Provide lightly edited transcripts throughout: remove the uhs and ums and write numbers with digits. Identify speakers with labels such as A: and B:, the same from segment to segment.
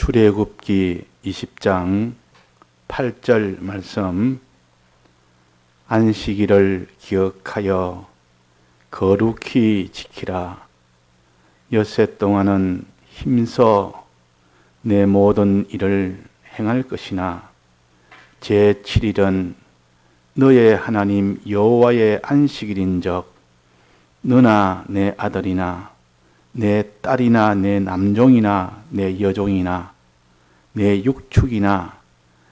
A: 출애굽기 20장 8절 말씀. 안식일을 기억하여 거룩히 지키라. 엿새 동안은 힘써 내 모든 일을 행할 것이나 제7일은 너의 하나님 여호와의 안식일인즉 너나 내 아들이나 내 딸이나 내 남종이나 내 여종이나 내 육축이나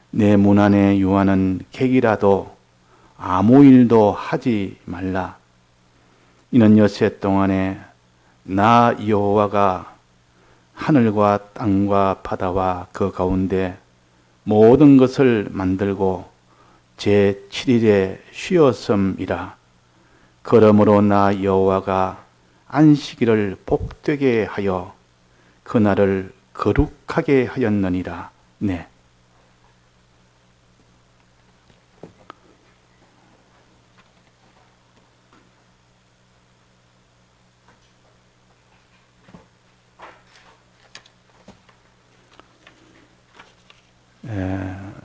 A: 내 문 안에 유하는 객이라도 아무 일도 하지 말라. 이는 엿새 동안에 나 여호와가 하늘과 땅과 바다와 그 가운데 모든 것을 만들고 제7일에 쉬었음이라. 그러므로 나 여호와가 안식일을 복되게 하여 그날을 거룩하게 하였느니라. 네.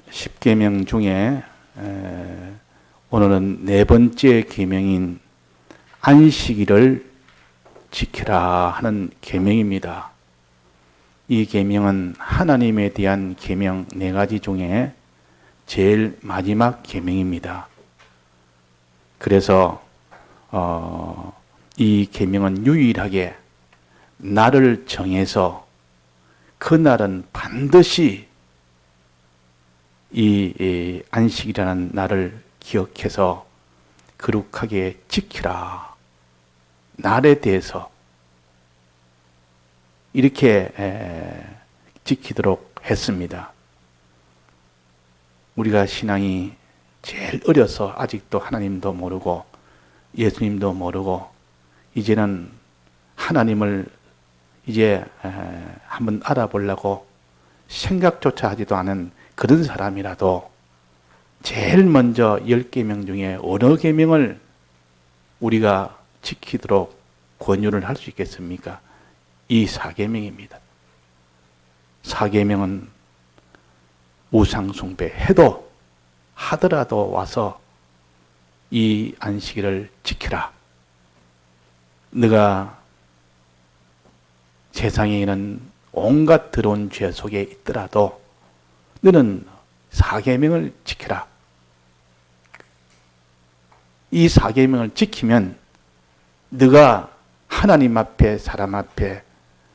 A: 십계명 중에 오늘은 네 번째 계명인 안식일을 지키라 하는 계명입니다. 이 계명은 하나님에 대한 계명 네 가지 중에 제일 마지막 계명입니다. 그래서 이 계명은 유일하게 날을 정해서 그날은 반드시 이 안식이라는 날을 기억해서 거룩하게 지키라. 날에 대해서 이렇게 지키도록 했습니다. 우리가 신앙이 제일 어려서 아직도 하나님도 모르고 예수님도 모르고 이제는 하나님을 이제 한번 알아보려고 생각조차 하지도 않은 그런 사람이라도 제일 먼저 10계명 중에 어느 계명을 우리가 지키도록 권유를 할 수 있겠습니까? 이 4계명입니다. 4계명은 우상숭배 해도 하더라도 와서 이 안식일을 지키라. 네가 세상에 있는 온갖 더러운 죄 속에 있더라도 너는 4계명을 지켜라. 이 4계명을 지키면 네가 하나님 앞에 사람 앞에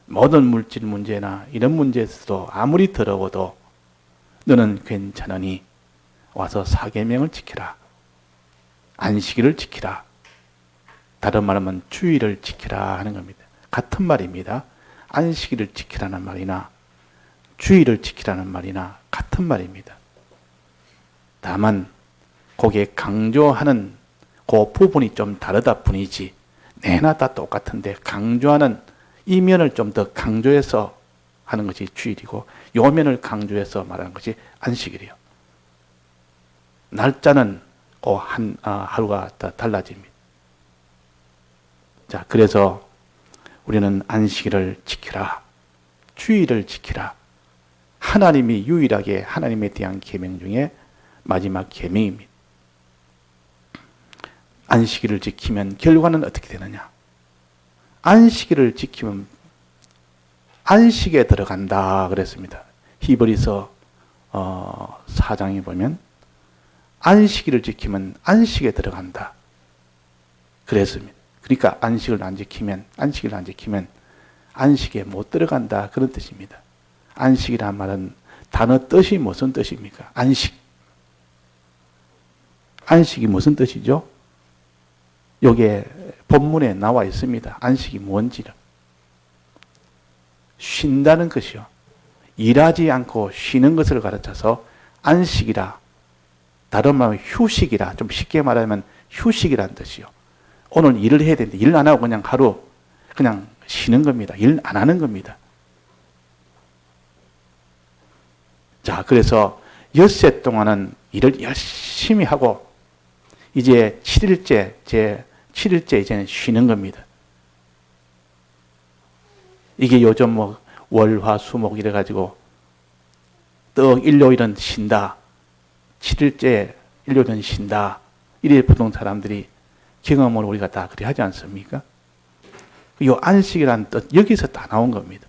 A: 모든 물질 문제나 이런 문제에서도 아무리 더러워도 너는 괜찮으니 와서 4계명을 지키라. 안식일을 지키라. 다른 말하면 주일을 지키라 하는 겁니다. 같은 말입니다. 안식일을 지키라는 말이나 주일을 지키라는 말이나 같은 말입니다. 다만 거기에 강조하는 그 부분이 좀 다르다 뿐이지 내나 다 똑같은데 강조하는 이 면을 좀 더 강조해서 하는 것이 주일이고 요 면을 강조해서 말하는 것이 안식일이에요. 날짜는 하루가 다 달라집니다. 자, 그래서 우리는 안식일을 지키라. 주일을 지키라. 하나님이 유일하게 하나님에 대한 계명 중에 마지막 계명입니다. 안식일을 지키면 결과는 어떻게 되느냐? 안식일을 지키면 안식에 들어간다 그랬습니다. 히브리서 4장에 보면 안식일을 지키면 안식에 들어간다 그랬습니다. 그러니까 안식일을 안 지키면 안식에 못 들어간다 그런 뜻입니다. 안식이란 말은 단어 뜻이 무슨 뜻입니까? 안식이 무슨 뜻이죠? 여기에 본문에 나와 있습니다. 안식이 뭔지를. 쉰다는 것이요. 일하지 않고 쉬는 것을 가르쳐서 안식이라. 다른 말로 휴식이라. 좀 쉽게 말하면 휴식이라는 뜻이요. 오늘 일을 해야 되는데 일 안 하고 그냥 하루 그냥 쉬는 겁니다. 일 안 하는 겁니다. 자, 그래서 엿새 동안은 일을 열심히 하고 이제 7일째, 제 7일째 이제는 쉬는 겁니다. 이게 요즘 월, 화, 수, 목 이래가지고 또 일요일은 쉰다. 7일째 일요일은 쉰다. 이래 보통 사람들이 경험을 우리가 다 그리 하지 않습니까? 이 안식이라는 뜻, 여기서 다 나온 겁니다.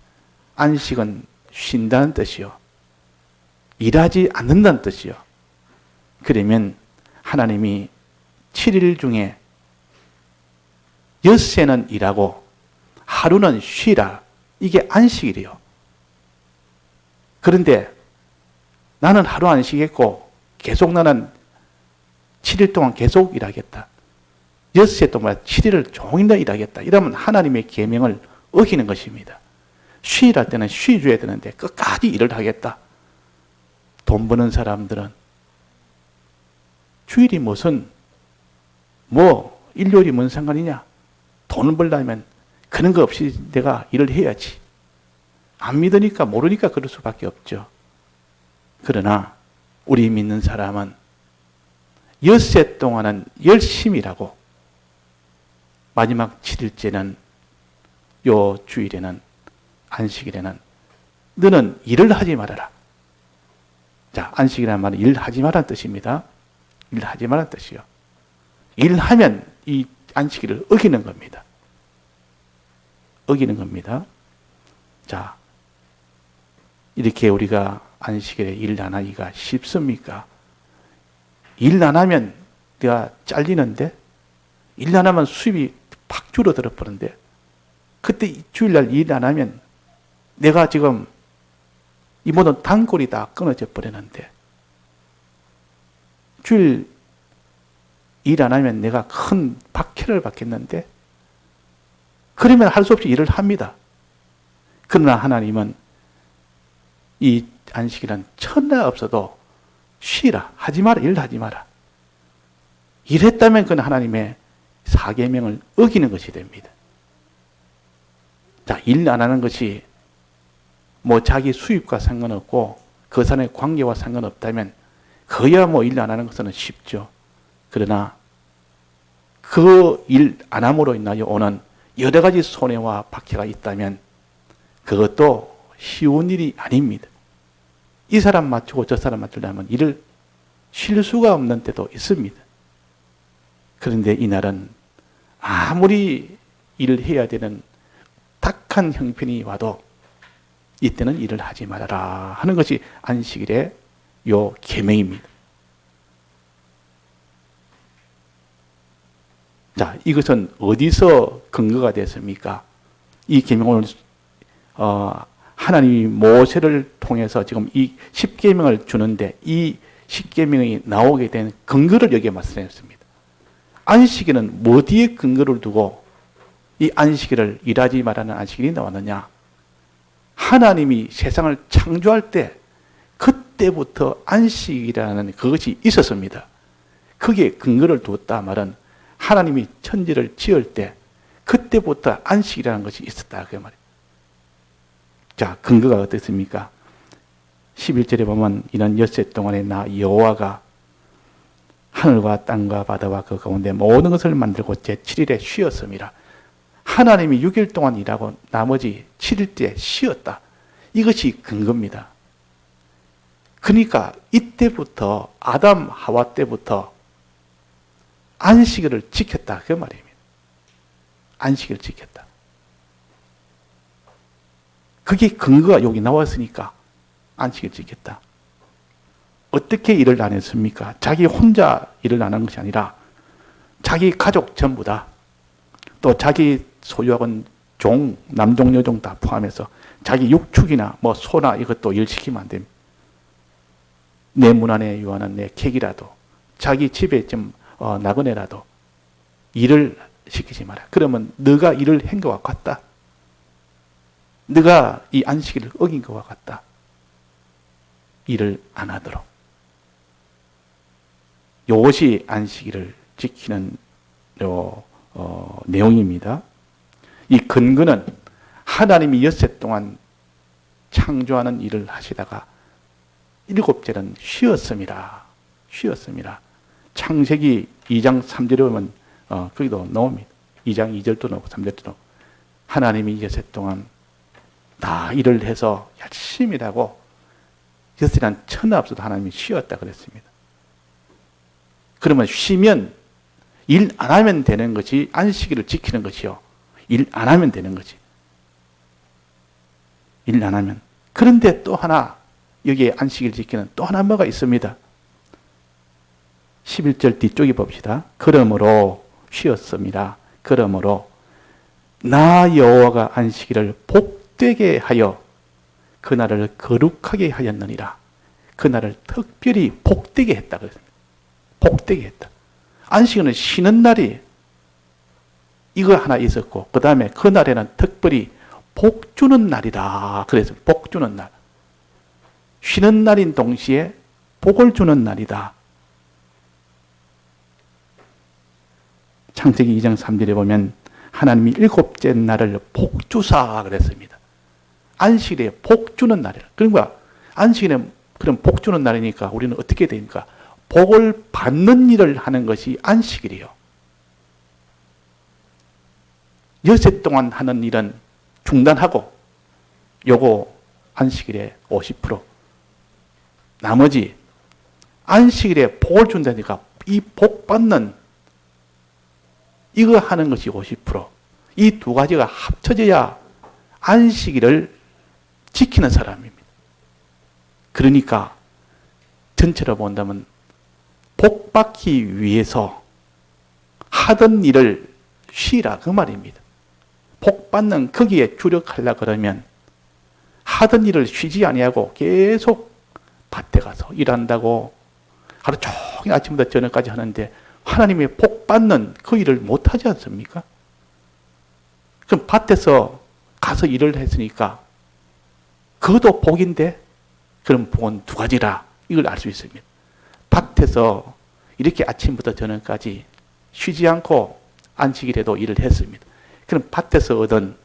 A: 안식은 쉰다는 뜻이요. 일하지 않는다는 뜻이요. 그러면 하나님이 7일 중에 엿새는 일하고 하루는 쉬라. 이게 안식이래요. 그런데 나는 하루 안 쉬겠고 계속 나는 7일 동안 계속 일하겠다. 엿새 동안 7일을 종일 다 일하겠다. 이러면 하나님의 계명을 어기는 것입니다. 쉬라 할 때는 쉬줘야 되는데 끝까지 일을 하겠다. 돈 버는 사람들은 주일이 무슨 일요일이 뭔 상관이냐. 돈을 벌려면 그런 거 없이 내가 일을 해야지. 안 믿으니까 모르니까 그럴 수밖에 없죠. 그러나 우리 믿는 사람은 엿새 동안은 열심히 일하고 마지막 7일째는 요 주일에는 안식일에는 너는 일을 하지 말아라. 자, 안식이라는 말은 일하지 말라는 뜻입니다. 일하지 말라는 뜻이요. 일하면 이 안식일을 어기는 겁니다. 어기는 겁니다. 자, 이렇게 우리가 안식일에 일 안 하기가 쉽습니까? 일 안 하면 내가 잘리는데, 일 안 하면 수입이 팍 줄어들어 버는데, 그때 주일날 일 안 하면 내가 지금 이 모든 단골이 다 끊어져 버리는데, 주일 일 안 하면 내가 큰 박해를 받겠는데, 그러면 할 수 없이 일을 합니다. 그러나 하나님은 이 안식이란 천하 없어도 쉬라. 하지 마라. 일 하지 마라. 일했다면 그건 하나님의 사계명을 어기는 것이 됩니다. 자, 일 안 하는 것이 자기 수입과 상관없고 그 사람의 관계와 상관없다면 그야 일 안 하는 것은 쉽죠. 그러나 그 일 안 함으로 인하여 오는 여러 가지 손해와 박해가 있다면 그것도 쉬운 일이 아닙니다. 이 사람 맞추고 저 사람 맞추려면 일을 쉴 수가 없는 때도 있습니다. 그런데 이날은 아무리 일을 해야 되는 탁한 형편이 와도 이때는 일을 하지 말아라 하는 것이 안식일의 요 계명입니다. 자, 이것은 어디서 근거가 됐습니까? 이 계명을 하나님이 모세를 통해서 지금 이 십계명을 주는데 이 십계명이 나오게 된 근거를 여기에 말씀했습니다. 안식일은 어디에 근거를 두고 이 안식일을 일하지 말라는 안식일이 나왔느냐? 하나님이 세상을 창조할 때 그때부터 안식이라는 그것이 있었습니다. 거기에 근거를 두었다 말은 하나님이 천지를 지을 때 그때부터 안식이라는 것이 있었다 그 말이에요. 자, 근거가 어떻습니까? 11절에 보면 이는 엿새 동안에 나 여호와가 하늘과 땅과 바다와 그 가운데 모든 것을 만들고 제7일에 쉬었습니다. 하나님이 6일 동안 일하고 나머지 7일째 쉬었다. 이것이 근거입니다. 그러니까 이때부터 아담 하와 때부터 안식일을 지켰다 그 말입니다. 안식일을 지켰다. 그게 근거가 여기 나왔으니까 안식일을 지켰다. 어떻게 일을 안 했습니까? 자기 혼자 일을 안 한 것이 아니라 자기 가족 전부 다, 또 자기 소유하건 종, 남종, 여종 다 포함해서 자기 육축이나 소나 이것도 일시키면 안 됩니다. 내 문 안에 유하는 내 객이라도 자기 집에 좀 나그네라도 일을 시키지 마라. 그러면 너가 일을 한 것과 같다. 너가 이 안식일을 어긴 것과 같다. 일을 안 하도록. 이것이 안식일을 지키는 내용입니다. 이 근거는 하나님이 엿새 동안 창조하는 일을 하시다가 일곱째는 쉬었습니다. 쉬었습니다. 창세기 2장 3절에 보면 거기도 나옵니다. 2장 2절도 나오고 3절도 나오고 하나님이 엿새 동안 다 일을 해서 열심히 하고 여섯이란 천하 없어도 하나님이 쉬었다 그랬습니다. 그러면 쉬면 일 안 하면 되는 것이 안식일을 지키는 것이요. 일 안 하면 되는 거지. 일 안 하면. 그런데 또 하나 여기에 안식일 지키는 또 하나 뭐가 있습니다. 11절 뒤쪽에 봅시다. 그러므로 쉬었습니다. 그러므로 나 여호와가 안식일을 복되게 하여 그날을 거룩하게 하였느니라. 그날을 특별히 복되게 했다 그랬습니다. 복되게 했다. 안식일은 쉬는 날이 이거 하나 있었고 그 다음에 그날에는 특별히 복 주는 날이다. 그래서 복 주는 날. 쉬는 날인 동시에 복을 주는 날이다. 창세기 2장 3절에 보면 하나님이 일곱째 날을 복주사 그랬습니다. 안식일에 복 주는 날이라. 그러니까 안식일에 그럼 복 주는 날이니까 우리는 어떻게 됩니까? 복을 받는 일을 하는 것이 안식일이에요. 여섯 동안 하는 일은 중단하고 요거 안식일에 50%. 나머지 안식일에 복을 준다니까 이 복 받는 이거 하는 것이 50%. 이 두 가지가 합쳐져야 안식일을 지키는 사람입니다. 그러니까 전체로 본다면 복 받기 위해서 하던 일을 쉬라 그 말입니다. 복 받는 거기에 주력하려고 그러면 하던 일을 쉬지 아니하고 계속 밭에 가서 일한다고 하루 종일 아침부터 저녁까지 하는데 하나님의 복 받는 그 일을 못하지 않습니까? 그럼 밭에서 가서 일을 했으니까 그것도 복인데 그럼 복은 두 가지라 이걸 알 수 있습니다. 밭에서 이렇게 아침부터 저녁까지 쉬지 않고 안식일에도 일을 했습니다. 그럼 밭에서 얻은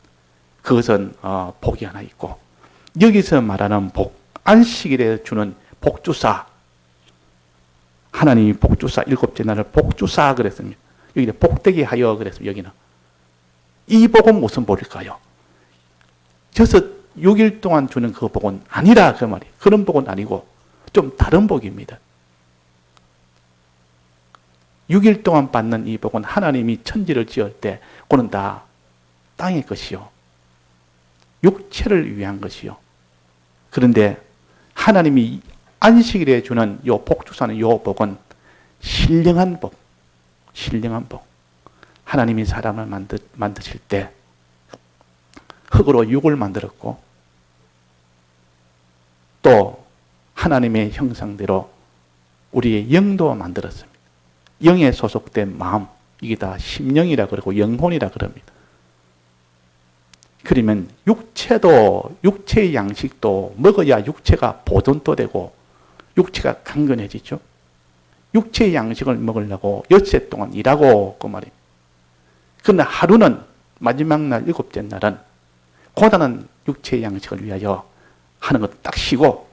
A: 그것은 복이 하나 있고 여기서 말하는 복, 안식일에 주는 복주사 하나님이 복주사 일곱째 날을 복주사 그랬습니다. 여기는 복되게 하여 그랬습니다. 여기는 이 복은 무슨 복일까요? 6일 동안 주는 그 복은 아니라 그 말이에요. 그런 복은 아니고 좀 다른 복입니다. 6일 동안 받는 이 복은 하나님이 천지를 지을 때 그는 다 땅의 것이요. 육체를 위한 것이요. 그런데 하나님이 안식일에 주는 요 복주사는 요 복은 신령한 복. 신령한 복. 하나님이 사람을 만드실 때 흙으로 육을 만들었고 또 하나님의 형상대로 우리의 영도 만들었습니다. 영에 소속된 마음, 이게 다 심령이라 그러고 영혼이라 그럽니다. 그러면 육체의 양식도 먹어야 육체가 보존도 되고 육체가 강건해지죠. 육체의 양식을 먹으려고 엿새 동안 일하고 그 말입니다. 그러나 하루는 마지막 날 일곱째 날은 고단한 육체의 양식을 위하여 하는 것 딱 쉬고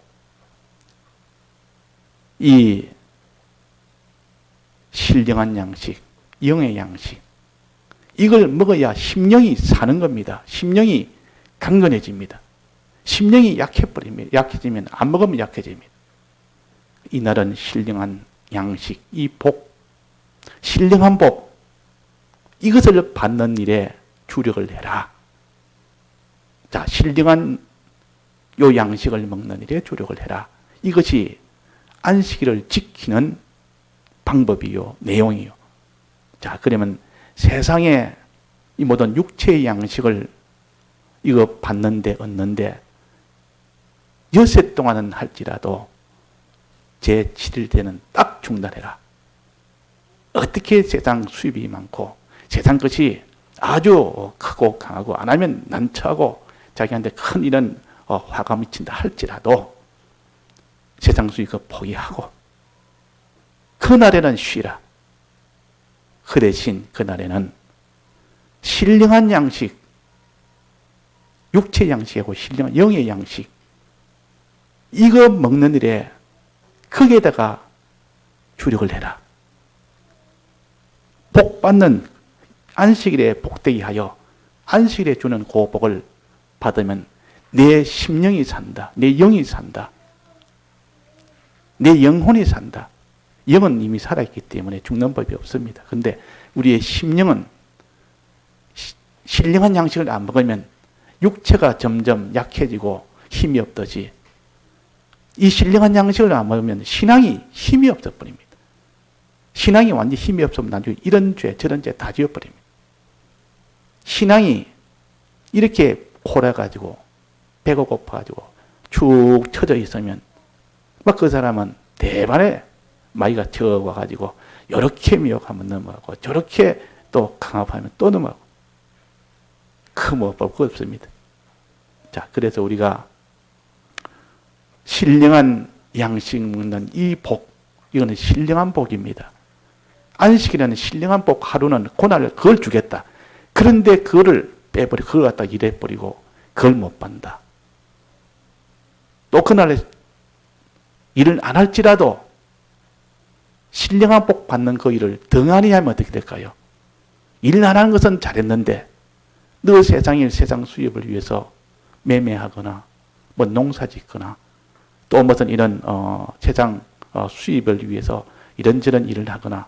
A: 이 신령한 양식, 영의 양식 이걸 먹어야 심령이 사는 겁니다. 심령이 강건해집니다. 심령이 약해지면 안 먹으면 약해집니다. 이날은 신령한 양식, 이 복, 신령한 복 이것을 받는 일에 주력을 해라. 자, 신령한 요 양식을 먹는 일에 주력을 해라. 이것이 안식일을 지키는 방법이요, 내용이요. 자, 그러면 세상에 이 모든 육체의 양식을 이거 받는데 얻는데 엿새 동안은 할지라도 제7일 때는 딱 중단해라. 어떻게 세상 수입이 많고 세상 것이 아주 크고 강하고 안 하면 난처하고 자기한테 큰 이런 화가 미친다 할지라도 세상 수입을 포기하고 그날에는 쉬라. 그 대신 그날에는 신령한 양식, 육체 양식이고 신령한 영의 양식 이거 먹는 일에 거기에다가 주력을 해라. 복 받는 안식일에 복되게 하여 안식일에 주는 그 복을 받으면 내 심령이 산다. 내 영이 산다. 내 영혼이 산다. 영은 이미 살아있기 때문에 죽는 법이 없습니다. 근데 우리의 심령은 신령한 양식을 안 먹으면 육체가 점점 약해지고 힘이 없듯이 이 신령한 양식을 안 먹으면 신앙이 힘이 없어 버립니다. 신앙이 완전히 힘이 없으면 나중에 이런 죄 저런 죄 다 지어버립니다. 신앙이 이렇게 골아가지고 배가 고파가지고 축 처져 있으면 막 그 사람은 대반에 마이가 적어가지고 이렇게 미혹하면 넘어가고 저렇게 또 강압하면 또 넘어가고 그 뭐 볼 거 없습니다. 자, 그래서 우리가 신령한 양식 먹는 이 복, 이거는 신령한 복입니다. 안식이라는 신령한 복 하루는 고난을 그걸 주겠다. 그런데 그거를 빼버리고 그걸 갖다 일해버리고 그걸 못 받는다. 또 그날에 일을 안 할지라도 신령한 복 받는 그 일을 덩하니 하면 어떻게 될까요? 일 안 하는 것은 잘했는데 너 세상 수입을 위해서 매매하거나 뭐 농사 짓거나 또 무슨 이런 세상 수입을 위해서 이런저런 일을 하거나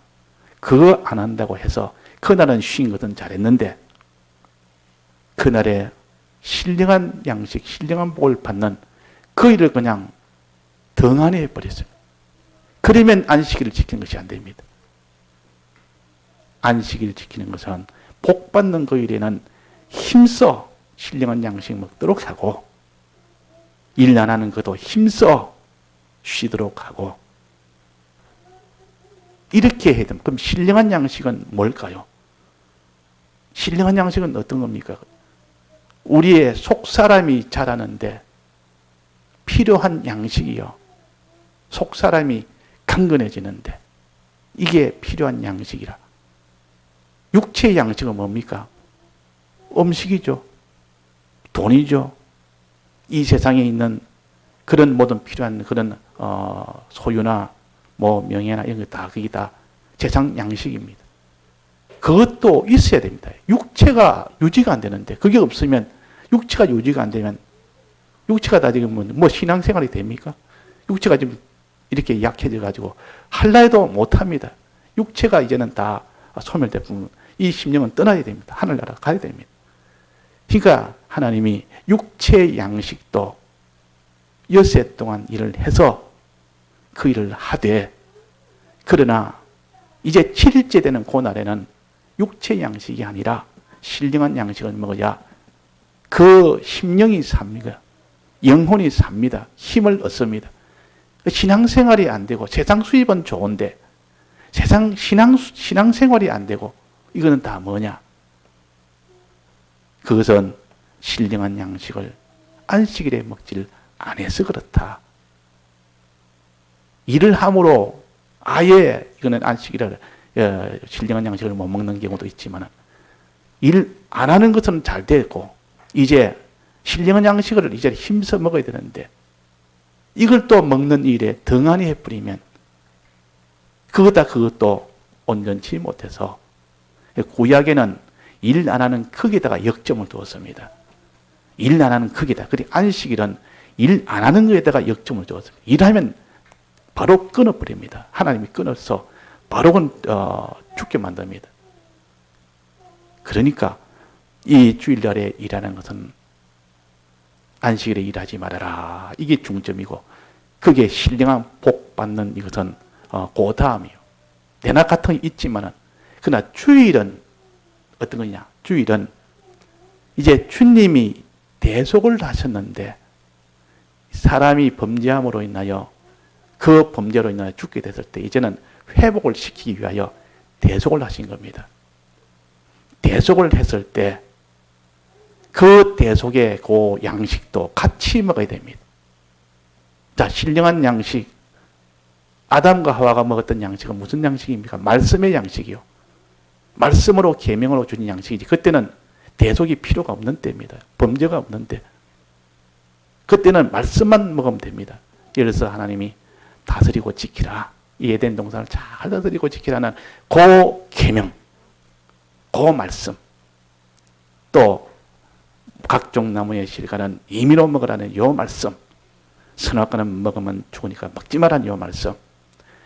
A: 그거 안 한다고 해서 그날은 쉰 것은 잘했는데 그날에 신령한 양식, 신령한 복을 받는 그 일을 그냥 덩하니 해버렸어요. 그러면 안식일을 지키는 것이 안 됩니다. 안식일을 지키는 것은 복 받는 그 일에는 힘써 신령한 양식 먹도록 하고 일 안 하는 것도 힘써 쉬도록 하고 이렇게 해야 됩니다. 그럼 신령한 양식은 뭘까요? 신령한 양식은 어떤 겁니까? 우리의 속사람이 자라는데 필요한 양식이요. 속사람이 강건해지는데 이게 필요한 양식이라. 육체의 양식은 뭡니까? 음식이죠. 돈이죠. 이 세상에 있는 그런 모든 필요한 그런 소유나 뭐 명예나 이런 거 다 그게 다 세상 양식입니다. 그것도 있어야 됩니다. 육체가 유지가 안 되는데 그게 없으면 육체가 유지가 안 되면 육체가 다 지금 뭐 신앙생활이 됩니까? 육체가 지금 이렇게 약해져 가지고 할라 해도 못 합니다. 육체가 이제는 다 소멸돼 보면 이 심령은 떠나야 됩니다. 하늘나라 가야 됩니다. 그러니까 하나님이 육체 양식도 엿새 동안 일을 해서 그 일을 하되 그러나 이제 7일째 되는 그날에는 육체 양식이 아니라 신령한 양식을 먹어야 그 심령이 삽니다. 영혼이 삽니다. 힘을 얻습니다. 신앙생활이 안 되고 세상 수입은 좋은데 세상 신앙생활이 안 되고 이거는 다 뭐냐? 그것은 신령한 양식을 안식일에 먹지를 안 해서 그렇다. 일을 함으로 아예 이거는 안식일을 신령한 양식을 못 먹는 경우도 있지만 일 안 하는 것은 잘 됐고 이제 신령한 양식을 이제 힘써 먹어야 되는데 이걸 또 먹는 일에 덩하니 해버리면 그것도 온전치 못해서 구약에는 일 안 하는 크기에다가 역점을 두었습니다. 일 안 하는 크기다. 그리고 안식일은 일 안 하는 것에다가 역점을 두었습니다. 일하면 바로 끊어버립니다. 하나님이 끊어서 바로 죽게 만듭니다. 그러니까 이 주일날에 일하는 것은 안식일에 일하지 말아라. 이게 중점이고 그게 신령한 복 받는 이것은 그 다음이요. 대낮 같은 게 있지만은 그러나 주일은 어떤 거냐? 주일은 이제 주님이 대속을 하셨는데 사람이 범죄함으로 인하여 그 범죄로 인하여 죽게 됐을 때 이제는 회복을 시키기 위하여 대속을 하신 겁니다. 대속을 했을 때 그 대속의 그 양식도 같이 먹어야 됩니다. 자, 신령한 양식, 아담과 하와가 먹었던 양식은 무슨 양식입니까? 말씀의 양식이요. 말씀으로 계명으로 주는 양식이지. 그때는 대속이 필요가 없는 때입니다. 범죄가 없는 때. 그때는 말씀만 먹으면 됩니다. 예를 들어서 하나님이 다스리고 지키라. 이 에덴 동산을 잘 다스리고 지키라는 그 계명, 그 말씀. 또 각종 나무의 실과는 임의로 먹으라는 요 말씀. 선악과는 먹으면 죽으니까 먹지 말라는 요 말씀.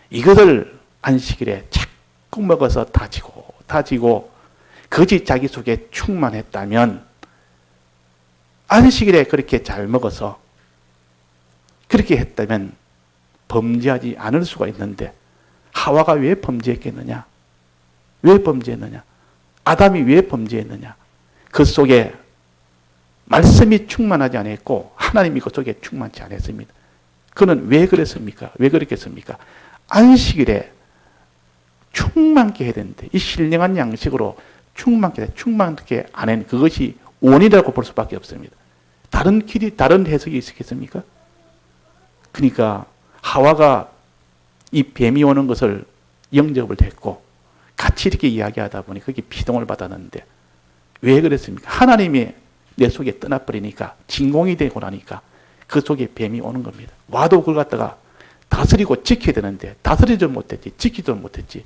A: 이것을 안식일에 자꾸 먹어서 다지고 거짓 자기 속에 충만했다면 안식일에 그렇게 잘 먹어서 그렇게 했다면 범죄하지 않을 수가 있는데 하와가 왜 범죄했겠느냐? 왜 범죄했느냐? 아담이 왜 범죄했느냐? 그 속에 말씀이 충만하지 않았고 하나님이 그 속에 충만치 않았습니다. 그는 왜 그랬습니까? 왜 그랬겠습니까? 안식일에 충만케 해야 되는데 이 신령한 양식으로 충만케 안 한 그것이 원인이라고 볼 수밖에 없습니다. 다른 길이, 다른 해석이 있겠습니까? 그러니까 하와가 이 뱀이 오는 것을 영접을 했고 같이 이렇게 이야기하다 보니 그게 피동을 받았는데 왜 그랬습니까? 하나님이 내 속에 떠나버리니까 진공이 되고 나니까 그 속에 뱀이 오는 겁니다. 와도 그걸 갖다가 다스리고 지켜야 되는데 다스리지 못했지, 지키지도 못했지.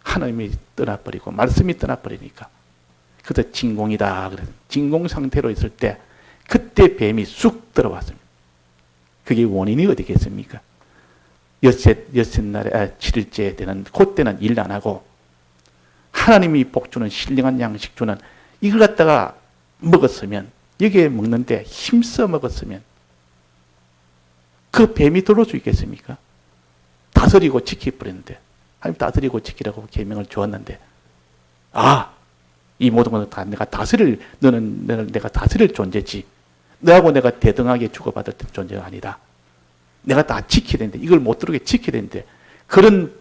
A: 하나님이 떠나버리고 말씀이 떠나버리니까 그래서 진공이다. 그래서 진공 상태로 있을 때 그때 뱀이 쑥 들어왔습니다. 그게 원인이 어디겠습니까? 엿새 날에 7일째 되는 그때는 일 안 하고 하나님이 복 주는 신령한 양식 주는 이걸 갖다가 먹었으면 여기에 먹는데 힘써 먹었으면 그 뱀이 들어올 수 있겠습니까? 다스리고 지켜버렸는데 하나님 다스리고 지키라고 계명을 주었는데 이 모든 것은 다 내가 너는 내가 다스릴 존재지 너하고 내가 대등하게 주고받을 존재가 아니다. 내가 다 지켜야 되는데 이걸 못 들어오게 지켜야 되는데 그런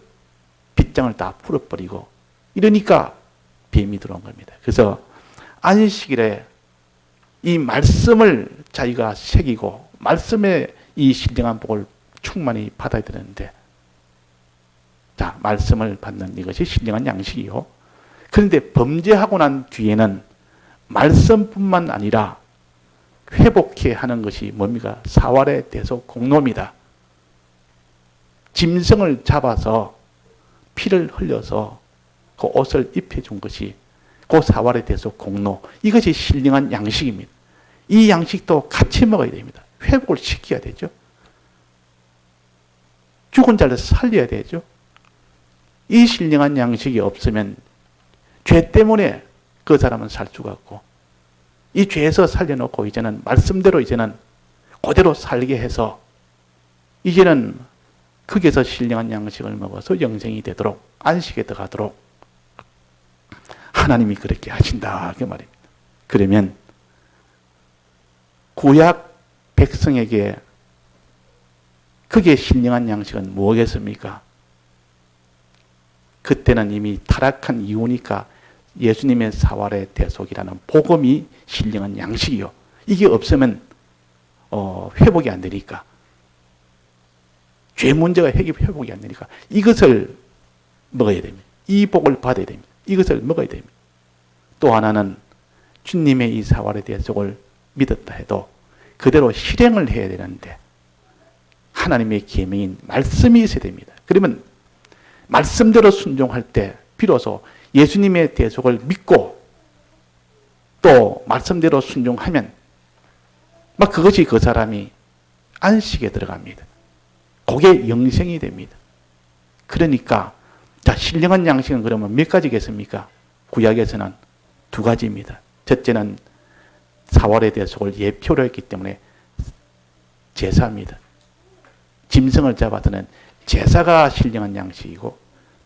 A: 빗장을 다 풀어버리고 이러니까 뱀이 들어온 겁니다. 그래서 안식일에 이 말씀을 자기가 새기고 말씀의 이 신령한 복을 충만히 받아야 되는데 자, 말씀을 받는 이것이 신령한 양식이요. 그런데 범죄하고 난 뒤에는 말씀뿐만 아니라 회복해 하는 것이 뭡니까? 사활의 대속 공로입니다. 짐승을 잡아서 피를 흘려서 그 옷을 입혀준 것이 그 사활의 대속 공로. 이것이 신령한 양식입니다. 이 양식도 같이 먹어야 됩니다. 회복을 시켜야 되죠. 죽은 자를 살려야 되죠. 이 신령한 양식이 없으면 죄 때문에 그 사람은 살 수가 없고 이 죄에서 살려놓고 이제는 말씀대로 이제는 그대로 살게 해서 이제는 거기에서 신령한 양식을 먹어서 영생이 되도록 안식에 들어가도록 하나님이 그렇게 하신다 그 말입니다. 그러면 구약 백성에게 그게 신령한 양식은 뭐겠습니까? 그때는 이미 타락한 이후니까 예수님의 사활의 대속이라는 복음이 신령한 양식이요. 이게 없으면 회복이 안 되니까 죄 문제가 회복이 안 되니까 이것을 먹어야 됩니다. 이 복을 받아야 됩니다. 이것을 먹어야 됩니다. 또 하나는 주님의 이 사활의 대속을 믿었다 해도 그대로 실행을 해야 되는데 하나님의 계명인 말씀이 있어야 됩니다. 그러면 말씀대로 순종할 때 비로소 예수님의 대속을 믿고 또 말씀대로 순종하면 막 그것이 그 사람이 안식에 들어갑니다. 그게 영생이 됩니다. 그러니까 자, 신령한 양식은 그러면 몇 가지겠습니까? 구약에서는 두 가지입니다. 첫째는 사활의 대속을 예표로 했기 때문에 제사입니다. 짐승을 잡아드는 제사가 신령한 양식이고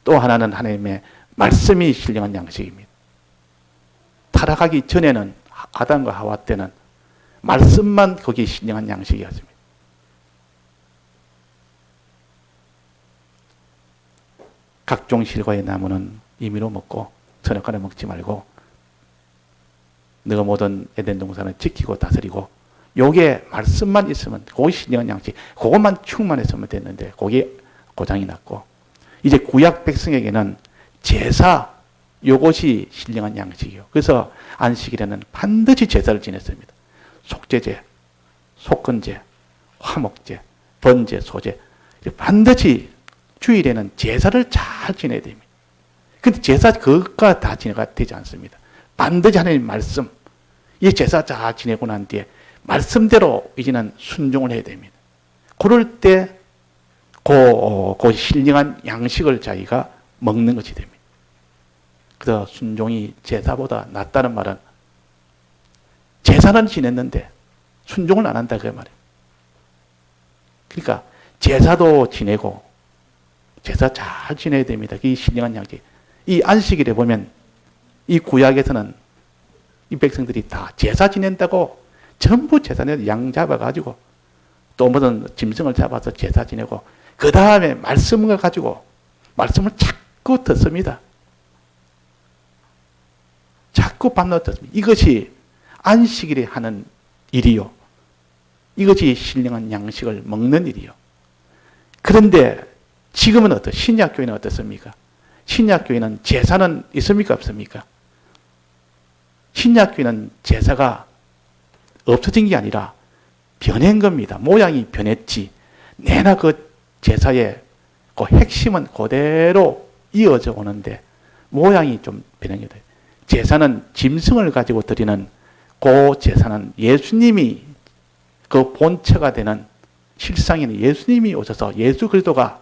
A: 또 하나는 하나님의 말씀이 신령한 양식입니다. 타락하기 전에는 아담과 하와 때는 말씀만 거기 신령한 양식이었습니다. 각종 실과의 나무는 임의로 먹고 선악과는 먹지 말고 너가 모든 에덴 동산을 지키고 다스리고 요게 말씀만 있으면 그게 신령한 양식, 그것만 충만했으면 됐는데 그게 고장이 났고 이제 구약 백성에게는 제사 요것이 신령한 양식이요. 그래서 안식일에는 반드시 제사를 지냈습니다. 속죄제, 속건제, 화목제, 번제, 소제 반드시 주일에는 제사를 잘 지내야 됩니다. 근데 제사 그것과 다 지내가 되지 않습니다. 반드시 하나님 말씀 이 제사 잘 지내고 난 뒤에 말씀대로 이제는 순종을 해야 됩니다. 그럴 때 그 신령한 양식을 자기가 먹는 것이 됩니다. 그래서 순종이 제사보다 낫다는 말은 제사는 지냈는데 순종을 안 한다 그 말이에요. 그러니까 제사도 지내고 제사 잘 지내야 됩니다. 이 신령한 양식. 이 안식일에 보면 이 구약에서는 이 백성들이 다 제사 지낸다고 전부 제사 내서 양 잡아가지고 또 무슨 짐승을 잡아서 제사 지내고 그 다음에 말씀을 가지고 말씀을 자꾸 듣습니다. 자꾸 반노 듣습니다. 이것이 안식일에 하는 일이요. 이것이 신령한 양식을 먹는 일이요. 그런데 지금은 신약교회는 어떻습니까? 신약교회는 제사는 있습니까? 없습니까? 신약교회는 제사가 없어진 게 아니라 변한 겁니다. 모양이 변했지. 내나 그 제사의 그 핵심은 그대로 이어져 오는데 모양이 좀 변한 게 돼요. 제사는 짐승을 가지고 드리는 그 제사는 예수님이 그 본체가 되는 실상에는 예수님이 오셔서 예수 그리스도가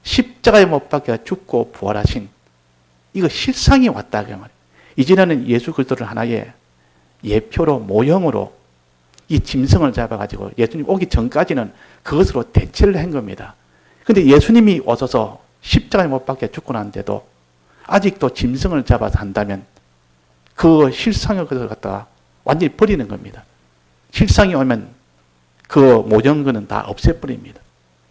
A: 십자가에 못 박혀 죽고 부활하신 이거 실상이 왔다 그 말이에요. 이제는 예수 그리스도를 하나의 예표로 모형으로 이 짐승을 잡아가지고 예수님 오기 전까지는 그것으로 대체를 한 겁니다. 그런데 예수님이 오셔서 십자가에 못 박혀 죽고 난데도 아직도 짐승을 잡아서 한다면 그 실상의 것을 갖다가 완전히 버리는 겁니다. 실상이 오면 그 모형은 다 없애버립니다.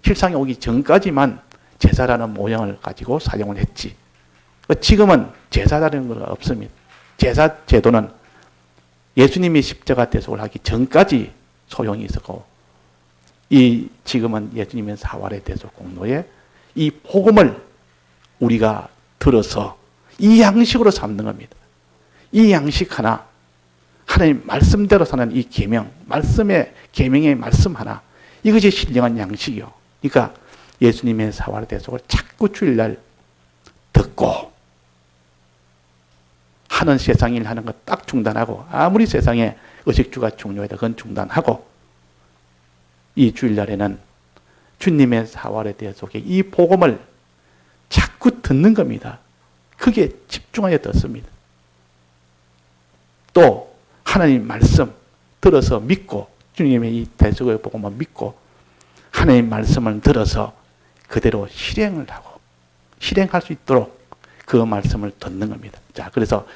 A: 실상이 오기 전까지만 제사라는 모형을 가지고 사용을 했지. 지금은 제사라는 건 없습니다. 제사 제도는 예수님이 십자가 대속을 하기 전까지 소용이 있었고 지금은 예수님의 사활의 대속 공로에 이 복음을 우리가 들어서 이 양식으로 삼는 겁니다. 이 양식 하나 하나님 말씀대로 사는 이 계명, 말씀의 계명의 말씀 하나 이것이 신령한 양식이요. 그러니까 예수님의 사활의 대속을 자꾸 주일날 듣고 하는 세상 일 하는 거 딱 중단하고 아무리 세상에 의식주가 중요해도 그건 중단하고 이 주일날에는 주님의 사활의 대속에 이 복음을 자꾸 듣는 겁니다. 그게 집중하여 듣습니다. 또 하나님 말씀 들어서 믿고 주님의 이 대속의 복음을 믿고 하나님 말씀을 들어서 그대로 실행을 하고 실행할 수 있도록 그 말씀을 듣는 겁니다. 자, 그래서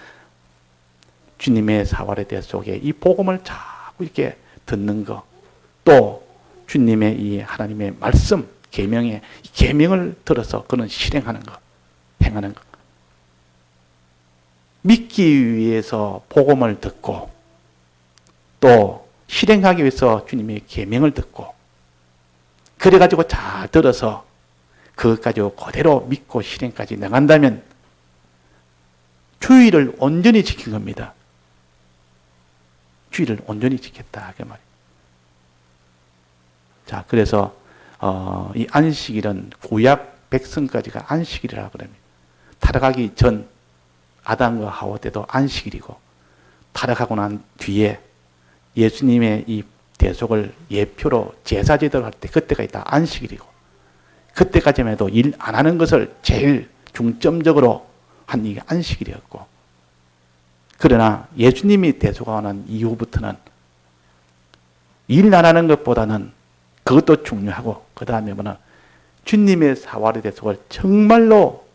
A: 주님의 사활의 대속에 이 복음을 자꾸 이렇게 듣는 거, 또 주님의 이 하나님의 말씀, 계명의 계명을 들어서 그는 실행하는 거, 행하는 거. 믿기 위해서 복음을 듣고 또 실행하기 위해서 주님의 계명을 듣고 그래가지고 잘 들어서 그것 가지고 그대로 믿고 실행까지 나간다면 주의를 온전히 지킨 겁니다. 주의를 온전히 지켰다 그 말이에요. 자, 그래서 이 안식일은 구약 백성까지가 안식일이라고 그럽니다. 타락하기 전 아담과 하와 때도 안식일이고 타락하고 난 뒤에 예수님의 이 대속을 예표로 제사제도를 할 때 그때가 있다 안식일이고 그때까지만 해도 일 안 하는 것을 제일 중점적으로 한 이게 안식일이었고 그러나 예수님이 대속하고 난 이후부터는 일 안 하는 것보다는 그것도 중요하고 그 다음에 뭐냐 주님의 사활의 대속을 정말로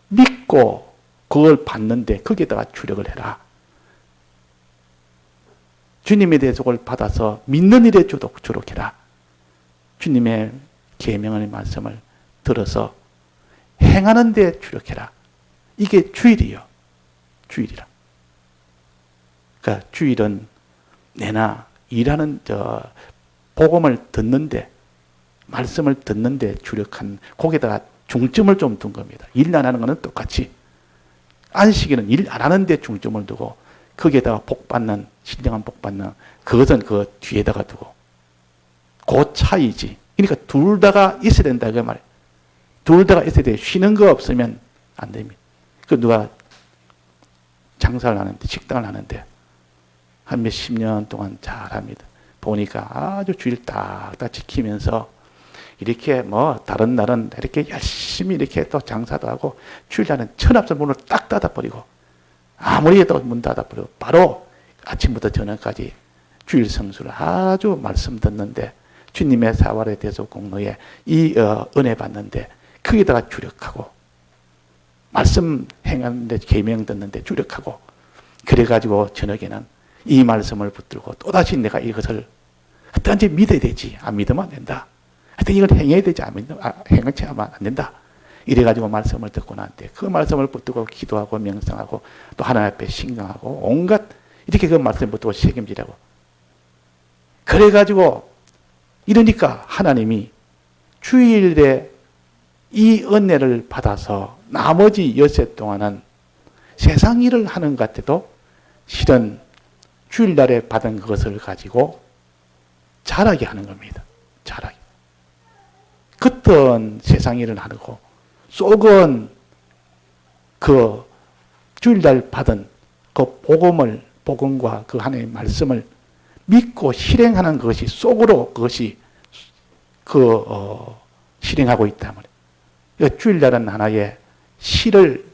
A: 믿고 그걸 받는데 거기에다가 주력을 해라. 주님의 대속을 받아서 믿는 일에 주력해라. 주님의 계명의 말씀을 들어서 행하는 데 주력해라. 이게 주일이요. 주일이라. 그러니까 주일은 내나 일하는 복음을 듣는데 말씀을 듣는데 주력한 거기다가 중점을 좀 둔 겁니다. 일 안 하는 것은 똑같이 안식일은 일 안 하는 데 중점을 두고 거기에다가 복 받는 신령한 복 받는 그것은 그 뒤에다가 두고 그 차이지. 그러니까 둘 다가 있어야 된다 그 말이에요. 둘 다가 있어야 돼. 쉬는 거 없으면 안 됩니다. 그 누가 장사를 하는데 식당을 하는데 한 몇십 년 동안 잘합니다. 보니까 아주 주일 딱딱 지키면서 이렇게 뭐 다른 날은 이렇게 열심히 이렇게 또 장사도 하고 주일날은 천합선 문을 딱 닫아버리고 아무리 해도 문 닫아버리고 바로 아침부터 저녁까지 주일 성수를 아주 말씀 듣는데 주님의 사활에 대해서 공로에 이 은혜 받는데 거기다가 주력하고 말씀 행하는데 계명 듣는데 주력하고 그래가지고 저녁에는 이 말씀을 붙들고 또다시 내가 이것을 어떤지 믿어야 되지 안 믿으면 안 된다. 하여튼 이걸 행해야 되지 행하지 않으면 안 된다. 이래가지고 말씀을 듣고 나한테 그 말씀을 붙들고 기도하고 명상하고 또 하나님 앞에 신경하고 온갖 이렇게 그 말씀을 붙들고 책임지라고. 그래가지고 이러니까 하나님이 주일에 이 은혜를 받아서 나머지 엿새 동안은 세상 일을 하는 것 같아도 실은 주일날에 받은 그것을 가지고 잘하게 하는 겁니다. 잘하게. 겉은 세상 일을 하고 속은 그 주일날 받은 그 복음과 그 하나님의 말씀을 믿고 실행하는 것이 속으로 그것이 실행하고 있단 말이에요. 주일날은 하나의 실을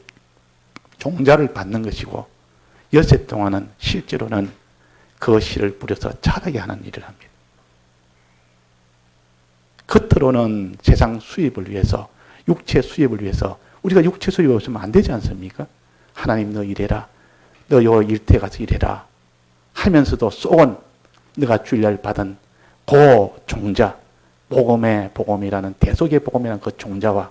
A: 종자를 받는 것이고 엿새 동안은 실제로는 그 실을 뿌려서 자라게 하는 일을 합니다. 겉으로는 세상 수입을 위해서 육체 수입을 위해서 우리가 육체 수입이 없으면 안 되지 않습니까? 하나님 너 일해라. 너 요 일터에 가서 일해라. 하면서도 속은 너가 주일날 받은 그 종자 복음의 복음이라는 대속의 복음이라는 그 종자와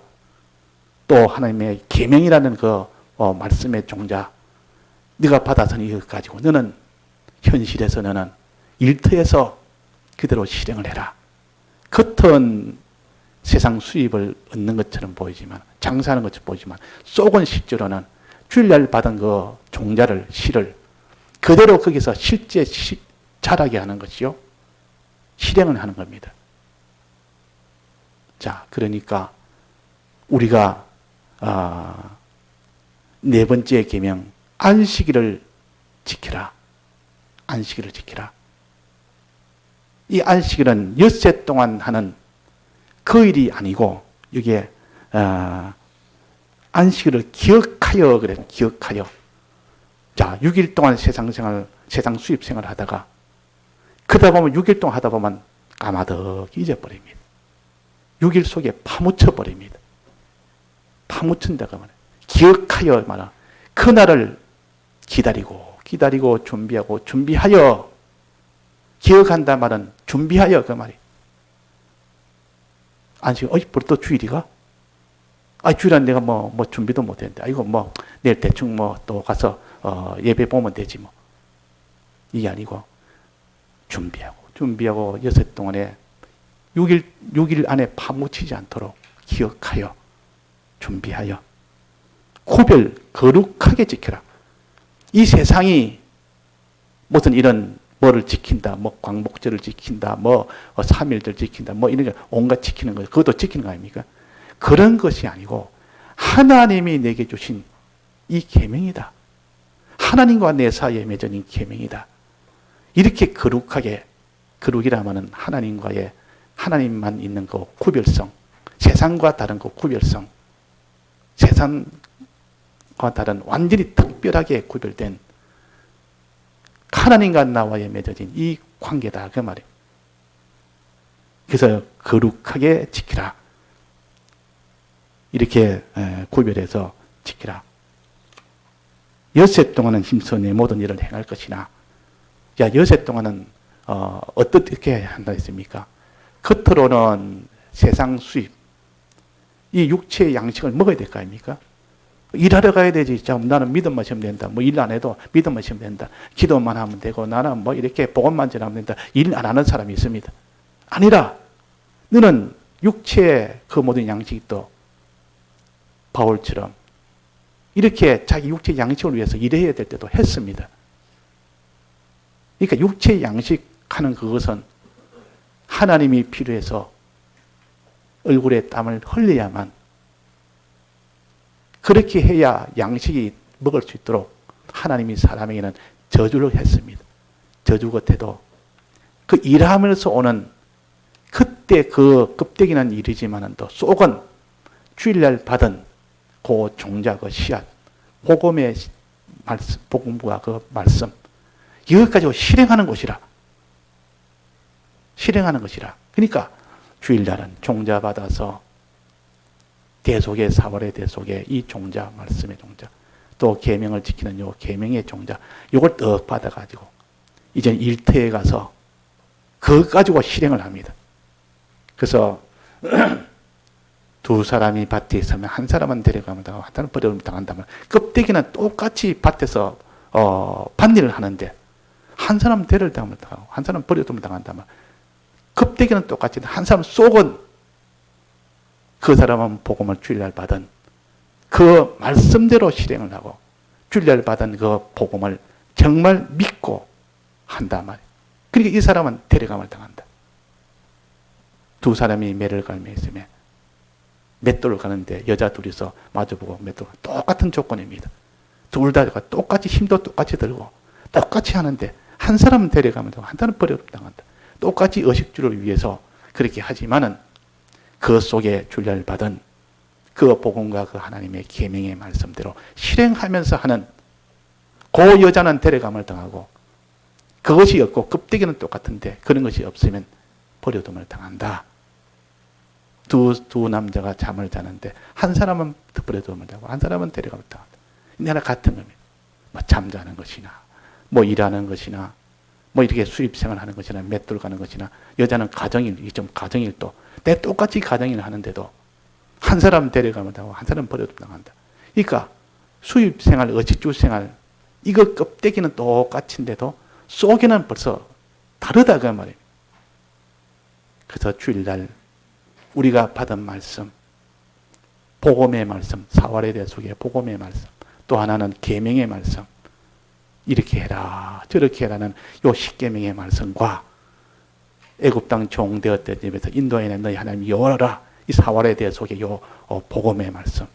A: 또 하나님의 계명이라는 그 말씀의 종자 네가 받아서는 이것 가지고 너는 현실에서 너는 일터에서 그대로 실행을 해라. 겉은 세상 수입을 얻는 것처럼 보이지만 장사하는 것처럼 보이지만 속은 실제로는 주일날 받은 그 종자를 실을 그대로 거기서 실제 자라게 하는 것이요. 실행을 하는 겁니다. 자, 그러니까 우리가 네 번째 계명 안식일을 지키라. 안식일을 지키라. 이 안식일은 엿새 동안 하는 그 일이 아니고 여기에 안식일을 기억하여 그래. 기억하여. 자, 6일 동안 세상 수입 생활을 하다가 그러다 보면 6일 동안 하다 보면 까마득 잊어버립니다. 6일 속에 파묻혀 버립니다. 파묻힌다고 말해요. 기억하여 말아. 그날을 기다리고 준비하여 기억한다 말은 준비하여 그 말이. 안식 벌써 주일이가? 주일은 내가 뭐 준비도 못 했는데 이거 뭐 내일 대충 뭐 또 가서 예배 보면 되지 뭐. 이게 아니고 준비하고 엿새 동안에 6일 안에 파묻히지 않도록 기억하여 준비하여 거룩하게 지켜라. 이 세상이 무슨 이런 뭐를 지킨다, 뭐 광복절을 지킨다, 뭐 3일절 지킨다, 뭐 이런 거 온갖 지키는 거, 그것도 지키는 거 아닙니까? 그런 것이 아니고 하나님이 내게 주신 이 계명이다. 하나님과 내 사이에 맺어진 계명이다. 이렇게 거룩하게 거룩이라면은 하나님만 있는 그 구별성, 세상과 다른 그 구별성, 세상과 다른 완전히 특별하게 구별된 하나님과 나와의 맺어진 이 관계다 그 말이에요. 그래서 거룩하게 지키라. 이렇게 구별해서 지키라. 엿새 동안은 힘써 내 모든 일을 행할 것이나 엿새 동안은 어떻게 한다 했습니까? 겉으로는 세상 수입 이 육체의 양식을 먹어야 될 거 아닙니까? 일하러 가야 되지. 나는 믿음만 시면 된다. 뭐 일 안 해도 믿음만 시면 된다. 기도만 하면 되고 나는 뭐 이렇게 복음만 전하면 된다. 일 안 하는 사람이 있습니다. 아니라 너는 육체의 그 모든 양식이 또 바울처럼 이렇게 자기 육체 양식을 위해서 일해야 될 때도 했습니다. 그러니까 육체 양식하는 그것은 하나님이 필요해서 얼굴에 땀을 흘려야만 그렇게 해야 양식이 먹을 수 있도록 하나님이 사람에게는 저주를 했습니다. 저주 겉에도 그 일하면서 오는 그때 그 껍데기는 일이지만은 또 속은 주일날 받은 그 종자 그 씨앗, 복음의 말씀, 복음과 그 말씀 이것 가지고 실행하는 것이라. 실행하는 것이라. 그러니까 주일날은 종자 받아서 대속의 4월의 대속의 이 종자, 말씀의 종자, 또 계명을 지키는 요 계명의 종자, 요걸 떡 받아가지고 이제 일터에 가서 그거 가지고 실행을 합니다. 그래서 두 사람이 밭에 있으면 한 사람은 데려가면 당하고 한 사람은 버려두면 당한다면 껍데기는 똑같이 밭에서 밭일을 하는데 한 사람은 데려가면 당하고 한 사람은 버려두면 당한다면 껍데기는 똑같이 한 사람 속은 그 사람은 복음을 주일날 받은 그 말씀대로 실행을 하고 주일날 받은 그 복음을 정말 믿고 한단 말이에요. 그러니까 이 사람은 데려감을 당한다. 두 사람이 매를 갈며 있으면 맷돌을 가는데 여자 둘이서 마주보고 맷돌 똑같은 조건입니다. 둘 다 똑같이 힘도 똑같이 들고 똑같이 하는데 한 사람은 데려가면 한 사람은 버려두면 당한다. 똑같이 의식주를 위해서 그렇게 하지만은 그 속에 주일날 받은 그 복음과 그 하나님의 계명의 말씀대로 실행하면서 하는 그 여자는 데려감을 당하고 그것이 없고 껍데기는 똑같은데 그런 것이 없으면 버려둠을 당한다. 두 남자가 잠을 자는데 한 사람은 버려둠을 당하고 한 사람은 데려감을 당한다. 내가 같은 겁니다. 뭐 잠자는 것이나 뭐 일하는 것이나 뭐 이렇게 수입생활 하는 것이나 맷돌 가는 것이나 여자는 가정일, 좀 가정일도 내 똑같이 가정일 하는데도 한 사람 데려가면 당하고 한 사람 버려둠 당한다. 그러니까 수입생활, 의식주생활 이거 껍데기는 똑같은데도 속에는 벌써 다르다 그 말이에요. 그래서 주일날 우리가 받은 말씀, 복음의 말씀, 4월의 대속의 복음의 말씀, 또 하나는 계명의 말씀, 이렇게 해라 저렇게 해라는 요 10계명의 말씀과 애굽 땅 종되었던 집에서 인도에 너희 하나님 여호와라 이 4월의 대속의 요 복음의 말씀,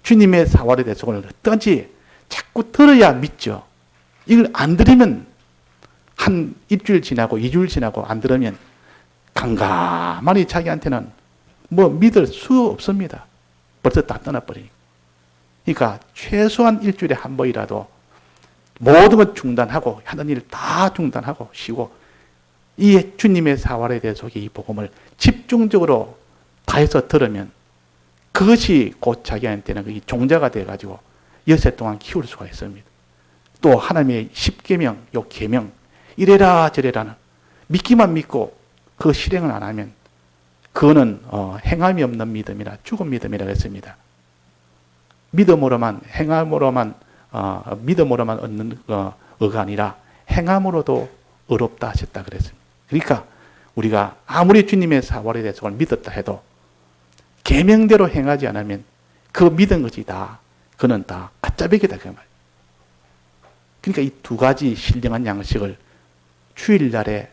A: 주님의 4월의 대속을 어떤지 자꾸 들어야 믿죠. 이걸 안 들으면 한 일주일 지나고 2주일 지나고 안 들으면 강가만히 자기한테는 뭐 믿을 수 없습니다. 벌써 다 떠나버리니까. 그러니까 최소한 일주일에 한 번이라도 모든 것 중단하고 하는 일 다 중단하고 쉬고 이 주님의 4월의 대속의 이 복음을 집중적으로 다해서 들으면 그것이 곧 자기한테는 이 종자가 돼가지고 여세 동안 키울 수가 있습니다. 또 하나님의 10계명, 요 계명 이래라 저래라는 믿기만 믿고 그 실행을 안 하면 그거는 행함이 없는 믿음이라 죽은 믿음이라고 했습니다. 믿음으로만 행함으로만 믿음으로만 얻는 의가 아니라 행함으로도 의롭다 하셨다 그랬습니다. 그러니까 우리가 아무리 주님의 4월의 대속을 믿었다 해도 계명대로 행하지 않으면 그 믿은 것이 다 그는 다 가짜배기다 그 말이에요. 그러니까 이 두 가지 신령한 양식을 주일날에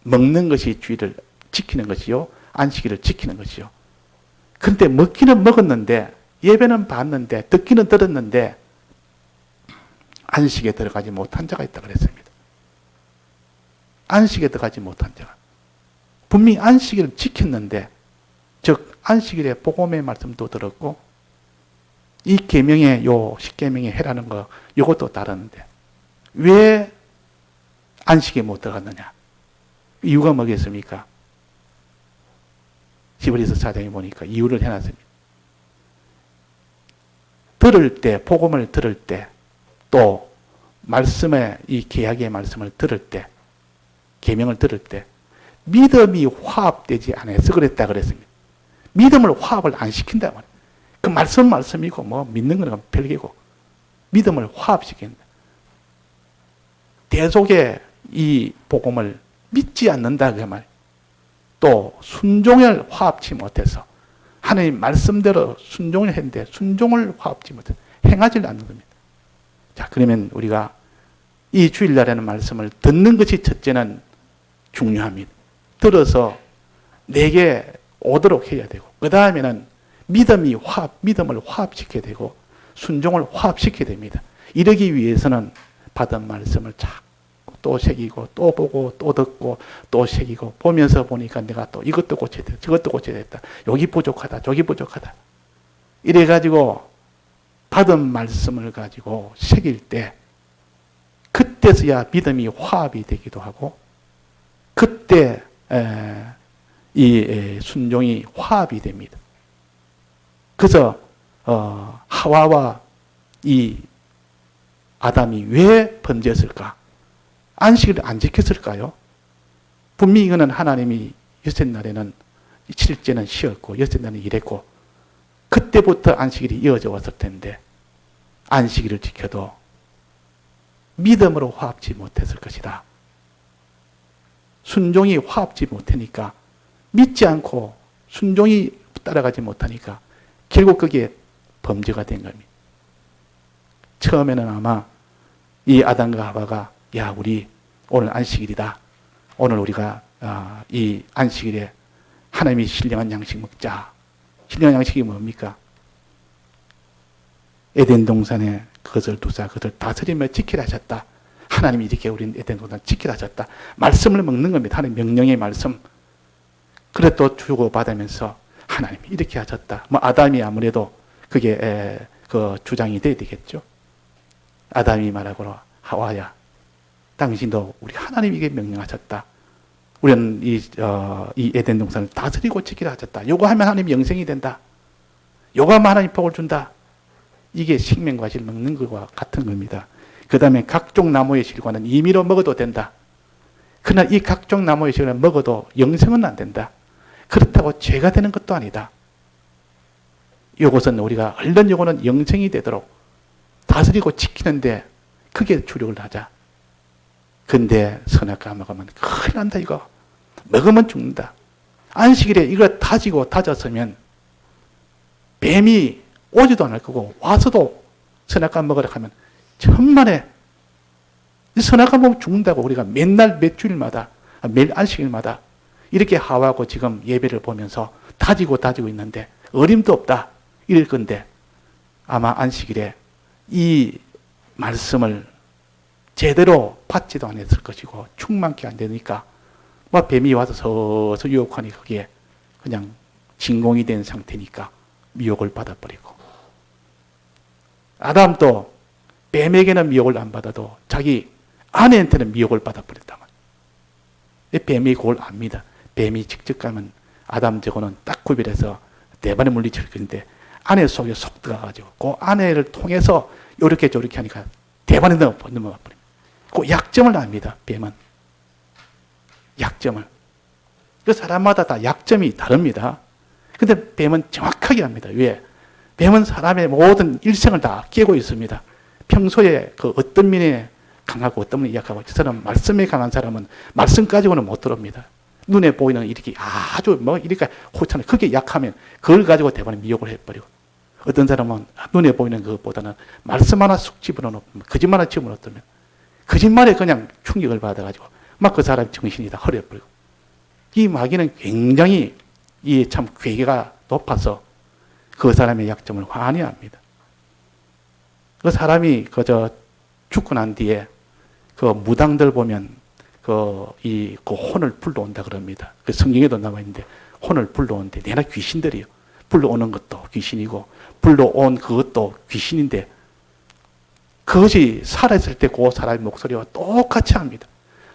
A: 먹는 것이 주일을 지키는 것이요 안식일을 지키는 것이요. 그런데 먹기는 먹었는데 예배는 봤는데 듣기는 들었는데 안식에 들어가지 못한 자가 있다 그랬습니다. 안식에 들어가지 못한 자가 분명히 안식일을 지켰는데 즉 안식일에 복음의 말씀도 들었고 이 계명의 요 10계명에 해라는 거 요것도 다르는데 왜 안식에 못 들어갔느냐? 이유가 뭐겠습니까? 히브리서 4장에 보니까 이유를 해놨습니다. 들을 때, 복음을 들을 때, 또 말씀의 이 계약의 말씀을 들을 때, 계명을 들을 때 믿음이 화합되지 않아서 그랬다 그랬습니다. 믿음을 화합을 안 시킨다 말이에요. 그 말씀이고 뭐 믿는 거는 별개고 믿음을 화합시킨다. 대속의 이 복음을 믿지 않는다 그 말. 또 순종을 화합치 못해서 하나님 말씀대로 순종을 했는데 순종을 화합치 못해서 행하지 않는 겁니다. 자, 그러면 우리가 이 주일날에는 말씀을 듣는 것이 첫째는 중요합니다. 들어서 내게 오도록 해야 되고 그 다음에는 믿음을 화합시켜야 되고 순종을 화합시켜야 됩니다. 이러기 위해서는 받은 말씀을 자꾸 또 새기고 또 보고 또 듣고 또 새기고 보면서 보니까 내가 또 이것도 고쳐야 돼, 저것도 고쳐야 됐다. 여기 부족하다, 저기 부족하다. 이래가지고 받은 말씀을 가지고 새길 때 그때서야 믿음이 화합이 되기도 하고 그때 이 순종이 화합이 됩니다. 그래서 하와와 이 아담이 왜 번졌을까? 안식을 안 지켰을까요? 분명히 이거는 하나님이 여섯 날에는 7일째는 쉬었고 여섯 날은 일했고 그때부터 안식일이 이어져 왔을 텐데 안식일을 지켜도 믿음으로 화합지 못했을 것이다. 순종이 화합지 못하니까 믿지 않고 순종이 따라가지 못하니까 결국 그게 범죄가 된 겁니다. 처음에는 아마 이 아담과 하와가 야 우리 오늘 안식일이다. 오늘 우리가 이 안식일에 하나님이 신령한 양식 먹자. 신령한 양식이 뭡니까? 에덴 동산에 그것을 두사 그것을 다스리며 지키라 하셨다. 하나님이 이렇게 우리 에덴 동산을 지키라 하셨다. 말씀을 먹는 겁니다. 하나님 명령의 말씀. 그래 또 주고받으면서 하나님이 이렇게 하셨다. 뭐 아담이 아무래도 그게 그 주장이 돼야 되겠죠. 아담이 말하고 하와야 당신도 우리 하나님에게 명령하셨다. 우리는 이 에덴 동산을 다스리고 지키라 하셨다. 요거 하면 하나님 영생이 된다. 요거 하면 하나님 복을 준다. 이게 생명과실 먹는 것과 같은 겁니다. 그 다음에 각종 나무의 실과는 임의로 먹어도 된다. 그러나 이 각종 나무의 실과를 먹어도 영생은 안 된다. 그렇다고 죄가 되는 것도 아니다. 이것은 우리가 얼른 요거는 영생이 되도록 다스리고 지키는데 그게 주력을 하자. 근데 선악과 먹으면 큰일 난다 이거. 먹으면 죽는다. 안식일에 이걸 다졌으면 뱀이 오지도 않을 거고 와서도 선악과 먹으라 하면 천만에 선악과 먹으면 죽는다고 우리가 맨날 몇 주일마다 매일 안식일마다 이렇게 하와하고 지금 예배를 보면서 다지고 있는데 어림도 없다 이럴 건데 아마 안식일에 이 말씀을 제대로 받지도 않았을 것이고 충만케 안 되니까 뭐 뱀이 와서 서서 유혹하니 거기에 그냥 진공이 된 상태니까 미혹을 받아버리고 아담도 뱀에게는 미혹을 안 받아도 자기 아내한테는 미혹을 받아버렸단 말이에요. 뱀이 그걸 압니다. 뱀이 직접 가면 아담 저거는 딱 구별해서 대반에 물리칠 건데 아내 속에 속 들어가가지고 그 아내를 통해서 요렇게 저렇게 하니까 대반에 넘어가 버립니다. 그 약점을 압니다. 뱀은. 약점을. 그 사람마다 다 약점이 다릅니다. 근데 뱀은 정확하게 압니다. 왜? 뱀은 사람의 모든 일생을 다 깨고 있습니다. 평소에 그 어떤 면에 강하고 어떤 면에 약하고 저 사람 말씀에 강한 사람은 말씀 가지고는 못 들어옵니다. 눈에 보이는 이렇게 아주 뭐 이렇게 호찬을 크게 약하면 그걸 가지고 대번에 미혹을 해버리고 어떤 사람은 눈에 보이는 것보다는 말씀 하나 쑥 집어넣으면 거짓말 하나 집어넣으면 거짓말에 그냥 충격을 받아가지고 막 그 사람 정신이 다 흐려버리고 이 마귀는 굉장히 이 참 괴계가 높아서 그 사람의 약점을 환히 압니다. 그 사람이 그저 죽고 난 뒤에 그 무당들 보면 그 혼을 불러온다 그럽니다. 그 성경에도 나와 있는데 혼을 불러오는데 내나 귀신들이요. 불러오는 것도 귀신이고 불러온 그것도 귀신인데 그것이 살아있을 때 그 사람의 목소리와 똑같이 합니다.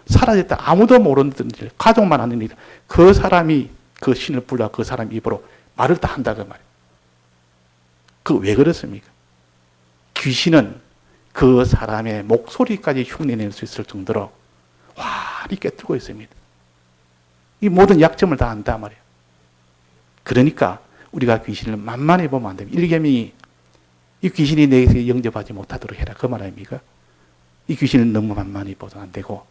A: 사라질 때 아무도 모르는 일, 가족만 하는 일, 그 사람이 그 신을 불러 그 사람 입으로 말을 다 한다 그 말이에요. 그 왜 그렇습니까? 귀신은 그 사람의 목소리까지 흉내낼 수 있을 정도로 환히 꿰뚫고 있습니다. 이 모든 약점을 다 안다 말이에요. 그러니까 우리가 귀신을 만만히 보면 안 됩니다. 일개명이 이 귀신이 내게 영접하지 못하도록 해라 그 말 아닙니까? 이 귀신을 너무 만만히 보도 안 되고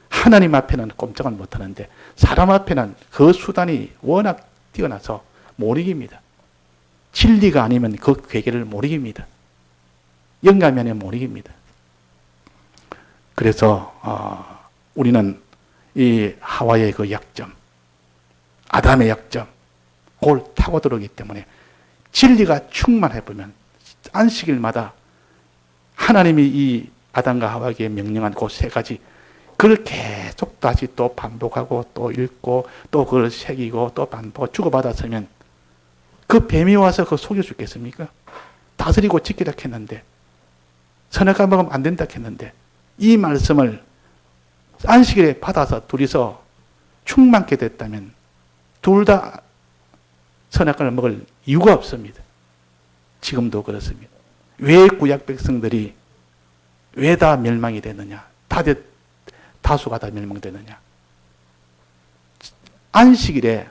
A: 하나님 앞에는 꼼짝을 못하는데 사람 앞에는 그 수단이 워낙 뛰어나서 못 이깁니다. 진리가 아니면 그 괴계를 못 이깁니다. 영감이 아니면 못 이깁니다. 그래서 우리는 이 하와의 그 약점, 아담의 약점, 그걸 타고 들어오기 때문에 진리가 충만해보면 안식일마다 하나님이 이 아담과 하와에게 명령한 그 세 가지 그걸 계속 다시 또 반복하고 또 읽고 또 그걸 새기고 또 반복하고 주고받았으면 그 뱀이 와서 그거 속여 죽겠습니까? 다스리고 지키라 했는데, 선악과 먹으면 안 된다 했는데, 이 말씀을 안식일에 받아서 둘이서 충만케 됐다면 둘 다 선악과를 먹을 이유가 없습니다. 지금도 그렇습니다. 왜 구약 백성들이 왜 다 멸망이 되느냐? 다수가 다 멸망되느냐? 안식일에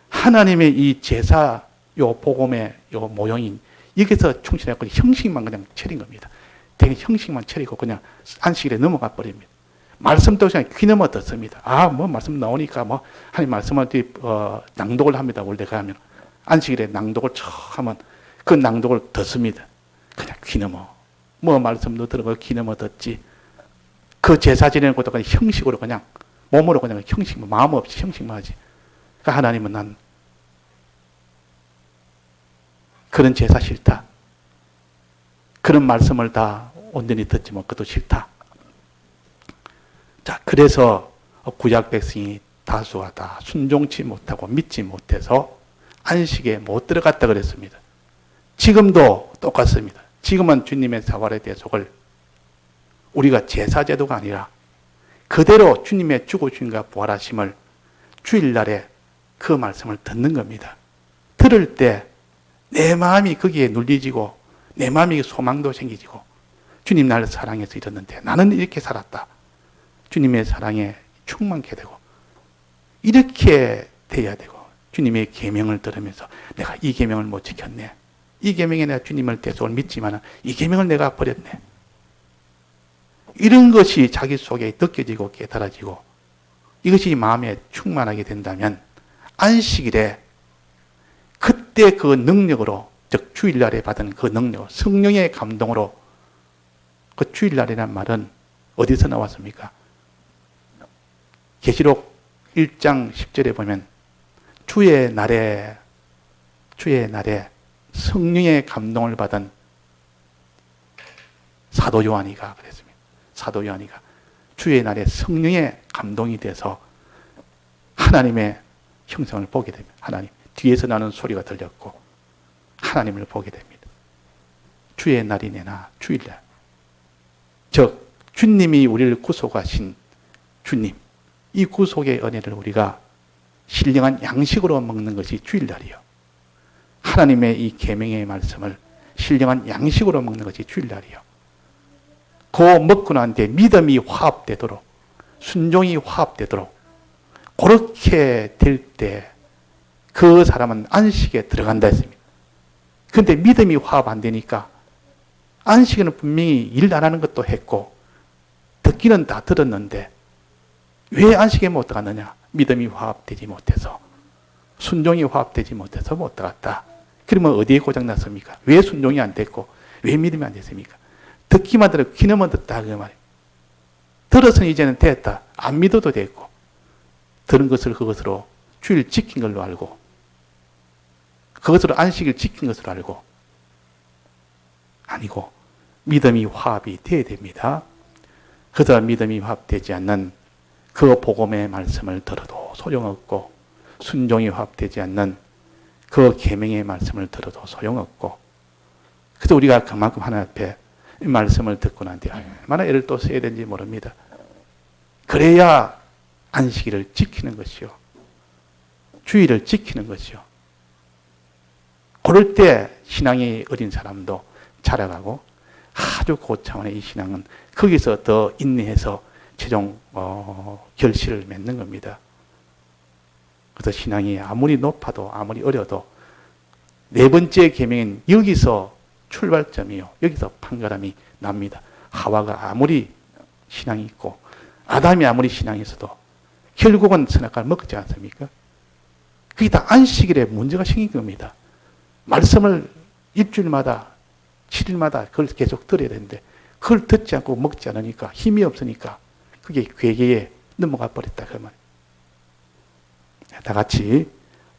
A: 하나님의 이 제사, 요 복음의 요 모형인 여기서 충실했고 형식만 그냥 차린 겁니다. 되게 형식만 차리고 그냥 안식일에 넘어가 버립니다. 말씀도 그냥 귀넘어 듣습니다. 뭐 말씀 나오니까 뭐 하나님 말씀을 낭독을 합니다. 원래가 하면 안식일에 낭독을 척 하면 그 낭독을 듣습니다. 그냥 귀넘어. 뭐 말씀도 들어가 귀넘어 듣지. 그 제사 지내는 것도 그냥 형식으로 그냥 몸으로 그냥 형식만 마음 없이 형식만 하지. 그러니까 하나님은 난 그런 제사 싫다. 그런 말씀을 다 온전히 듣지 못 그것도 싫다. 자, 그래서 구약 백성이 다수가 다 순종치 못하고 믿지 못해서 안식에 못 들어갔다 그랬습니다. 지금도 똑같습니다. 지금은 주님의 사활의 대속을 우리가 제사제도가 아니라 그대로 주님의 죽으심과 부활하심을 주일날에 그 말씀을 듣는 겁니다. 들을 때 내 마음이 거기에 눌리지고 내 마음이 소망도 생기지고 주님 나를 사랑해서 이랬는데 나는 이렇게 살았다. 주님의 사랑에 충만케 되고 이렇게 돼야 되고 주님의 계명을 들으면서 내가 이 계명을 못 지켰네. 이 계명에 내가 주님을 대속을 믿지만 이 계명을 내가 버렸네. 이런 것이 자기 속에 느껴지고 깨달아지고 이것이 마음에 충만하게 된다면 안식일에 그때 그 능력으로 즉 주일날에 받은 그 능력 성령의 감동으로 그 주일날이라는 말은 어디서 나왔습니까? 계시록 1장 10절에 보면 주의 날에 성령의 감동을 받은 사도 요한이가 그랬습니다. 사도 요한이가 주의 날에 성령의 감동이 돼서 하나님의 형상을 보게 됩니다. 하나님 뒤에서 나는 소리가 들렸고 하나님을 보게 됩니다. 주의 날이네나 주일날. 즉 주님이 우리를 구속하신 주님, 이 구속의 은혜를 우리가 신령한 양식으로 먹는 것이 주일날이요. 하나님의 이 계명의 말씀을 신령한 양식으로 먹는 것이 주일날이요. 그 먹고 난 뒤에 믿음이 화합되도록 순종이 화합되도록 그렇게 될 때 그 사람은 안식에 들어간다 했습니다. 그런데 믿음이 화합 안 되니까 안식에는 분명히 일 안 하는 것도 했고 듣기는 다 들었는데 왜 안식에 못 들어갔느냐? 믿음이 화합되지 못해서 순종이 화합되지 못해서 못 들어갔다. 그러면 어디에 고장났습니까? 왜 순종이 안 됐고 왜 믿음이 안 됐습니까? 듣기만 들어 귀는 듣다 그 말이에요. 들어서는 이제는 됐다. 안 믿어도 됐고 들은 것을 그것으로 주일 지킨 걸로 알고 그것으로 안식일 지킨 것으로 알고 아니고 믿음이 화합이 돼야 됩니다. 그러다 믿음이 화합되지 않는 그 복음의 말씀을 들어도 소용없고 순종이 화합되지 않는 그 계명의 말씀을 들어도 소용없고 그래서 우리가 그만큼 하나님 앞에 이 말씀을 듣고 난 뒤에 얼마나 애를 또 써야 되는지 모릅니다. 그래야 안식일을 지키는 것이요. 주일을 지키는 것이요. 그럴 때 신앙이 어린 사람도 자라가고 아주 고차원의 이 신앙은 거기서 더 인내해서 최종 결실을 맺는 겁니다. 그래서 신앙이 아무리 높아도 아무리 어려도 네 번째 계명은 여기서 출발점이요. 여기서 판가름이 납니다. 하와가 아무리 신앙이 있고 아담이 아무리 신앙이 있어도 결국은 선악과를 먹지 않습니까? 그게 다 안식일에 문제가 생긴 겁니다. 말씀을 일주일마다 7일마다 그걸 계속 들어야 되는데 그걸 듣지 않고 먹지 않으니까 힘이 없으니까 그게 괴계에 넘어가 버렸다 그 말이에요. 다 같이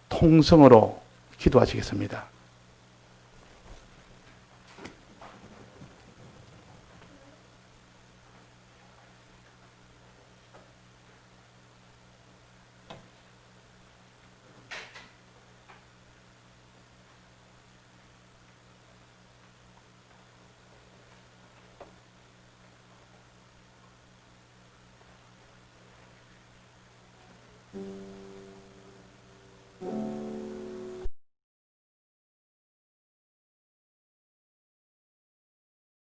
A: 통성으로 기도하시겠습니다.